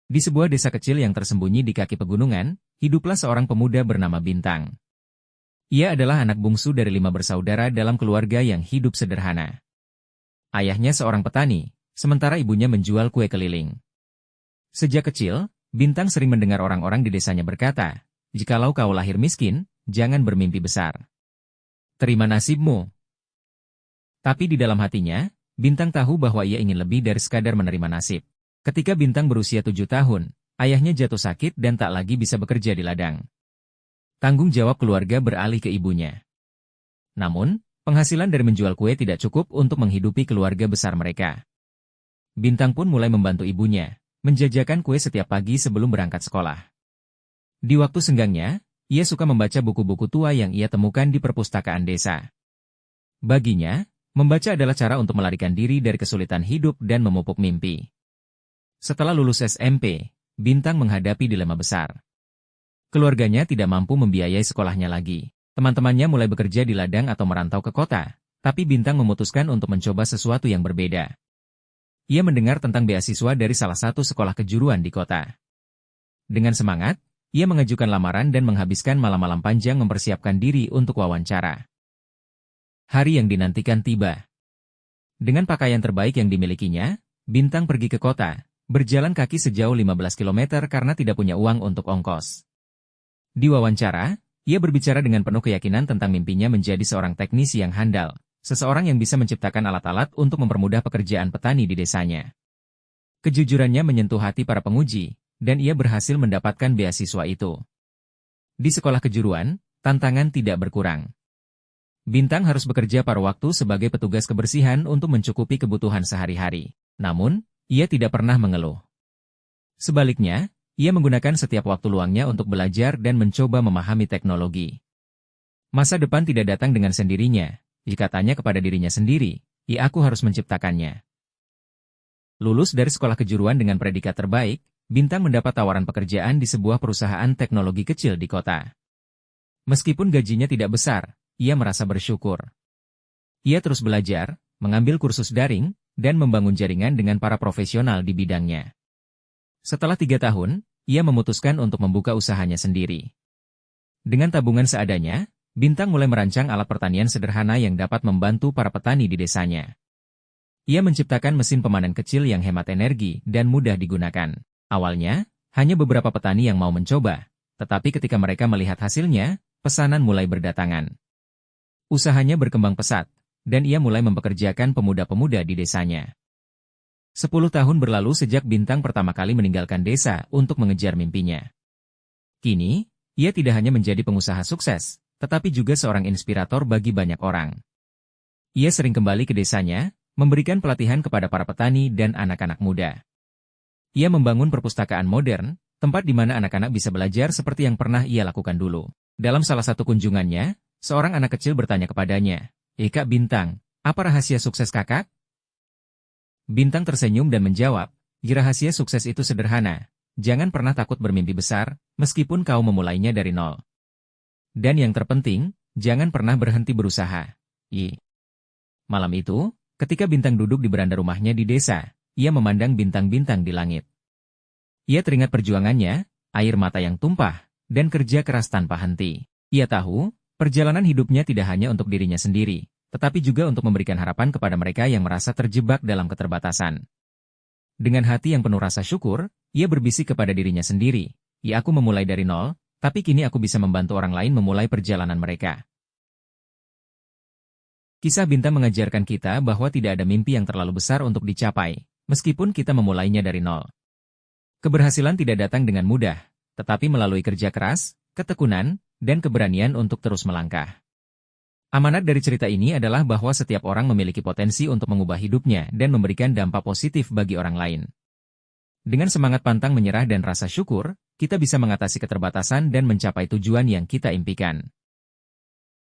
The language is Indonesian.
Di sebuah desa kecil yang tersembunyi di kaki pegunungan, hiduplah seorang pemuda bernama Bintang. Ia adalah anak bungsu dari 5 bersaudara dalam keluarga yang hidup sederhana. Ayahnya seorang petani, sementara ibunya menjual kue keliling. Sejak kecil, Bintang sering mendengar orang-orang di desanya berkata, "Jikalau kau lahir miskin, jangan bermimpi besar. Terima nasibmu." Tapi di dalam hatinya, Bintang tahu bahwa ia ingin lebih dari sekadar menerima nasib. Ketika Bintang berusia 7 tahun, ayahnya jatuh sakit dan tak lagi bisa bekerja di ladang. Tanggung jawab keluarga beralih ke ibunya. Namun, penghasilan dari menjual kue tidak cukup untuk menghidupi keluarga besar mereka. Bintang pun mulai membantu ibunya, menjajakan kue setiap pagi sebelum berangkat sekolah. Di waktu senggangnya, ia suka membaca buku-buku tua yang ia temukan di perpustakaan desa. Baginya, membaca adalah cara untuk melarikan diri dari kesulitan hidup dan memupuk mimpi. Setelah lulus SMP, Bintang menghadapi dilema besar. Keluarganya tidak mampu membiayai sekolahnya lagi. Teman-temannya mulai bekerja di ladang atau merantau ke kota, tapi Bintang memutuskan untuk mencoba sesuatu yang berbeda. Ia mendengar tentang beasiswa dari salah satu sekolah kejuruan di kota. Dengan semangat, ia mengajukan lamaran dan menghabiskan malam-malam panjang mempersiapkan diri untuk wawancara. Hari yang dinantikan tiba. Dengan pakaian terbaik yang dimilikinya, Bintang pergi ke kota, berjalan kaki sejauh 15 km karena tidak punya uang untuk ongkos. Di wawancara, ia berbicara dengan penuh keyakinan tentang mimpinya menjadi seorang teknisi yang handal, seseorang yang bisa menciptakan alat-alat untuk mempermudah pekerjaan petani di desanya. Kejujurannya menyentuh hati para penguji, dan ia berhasil mendapatkan beasiswa itu. Di sekolah kejuruan, tantangan tidak berkurang. Bintang harus bekerja paruh waktu sebagai petugas kebersihan untuk mencukupi kebutuhan sehari-hari. Namun, ia tidak pernah mengeluh. Sebaliknya, ia menggunakan setiap waktu luangnya untuk belajar dan mencoba memahami teknologi. Masa depan tidak datang dengan sendirinya, jika tanya kepada dirinya sendiri, aku harus menciptakannya. Lulus dari sekolah kejuruan dengan predikat terbaik, Bintang mendapat tawaran pekerjaan di sebuah perusahaan teknologi kecil di kota. Meskipun gajinya tidak besar, ia merasa bersyukur. Ia terus belajar, mengambil kursus daring, dan membangun jaringan dengan para profesional di bidangnya. Setelah 3 tahun, ia memutuskan untuk membuka usahanya sendiri. Dengan tabungan seadanya, Bintang mulai merancang alat pertanian sederhana yang dapat membantu para petani di desanya. Ia menciptakan mesin pemanen kecil yang hemat energi dan mudah digunakan. Awalnya, hanya beberapa petani yang mau mencoba, tetapi ketika mereka melihat hasilnya, pesanan mulai berdatangan. Usahanya berkembang pesat, dan ia mulai mempekerjakan pemuda-pemuda di desanya. 10 tahun berlalu sejak Bintang pertama kali meninggalkan desa untuk mengejar mimpinya. Kini, ia tidak hanya menjadi pengusaha sukses, tetapi juga seorang inspirator bagi banyak orang. Ia sering kembali ke desanya, memberikan pelatihan kepada para petani dan anak-anak muda. Ia membangun perpustakaan modern, tempat di mana anak-anak bisa belajar seperti yang pernah ia lakukan dulu. Dalam salah satu kunjungannya, seorang anak kecil bertanya kepadanya, "Kak Bintang, apa rahasia sukses kakak?" Bintang tersenyum dan menjawab, "Rahasia sukses itu sederhana. Jangan pernah takut bermimpi besar, meskipun kau memulainya dari nol. Dan yang terpenting, jangan pernah berhenti berusaha." Malam itu, ketika Bintang duduk di beranda rumahnya di desa, ia memandang bintang-bintang di langit. Ia teringat perjuangannya, air mata yang tumpah, dan kerja keras tanpa henti. Ia tahu, perjalanan hidupnya tidak hanya untuk dirinya sendiri, tetapi juga untuk memberikan harapan kepada mereka yang merasa terjebak dalam keterbatasan. Dengan hati yang penuh rasa syukur, ia berbisik kepada dirinya sendiri, aku memulai dari nol, tapi kini aku bisa membantu orang lain memulai perjalanan mereka." Kisah Bintang mengajarkan kita bahwa tidak ada mimpi yang terlalu besar untuk dicapai, meskipun kita memulainya dari nol. Keberhasilan tidak datang dengan mudah, tetapi melalui kerja keras, ketekunan, dan keberanian untuk terus melangkah. Amanat dari cerita ini adalah bahwa setiap orang memiliki potensi untuk mengubah hidupnya dan memberikan dampak positif bagi orang lain. Dengan semangat pantang menyerah dan rasa syukur, kita bisa mengatasi keterbatasan dan mencapai tujuan yang kita impikan.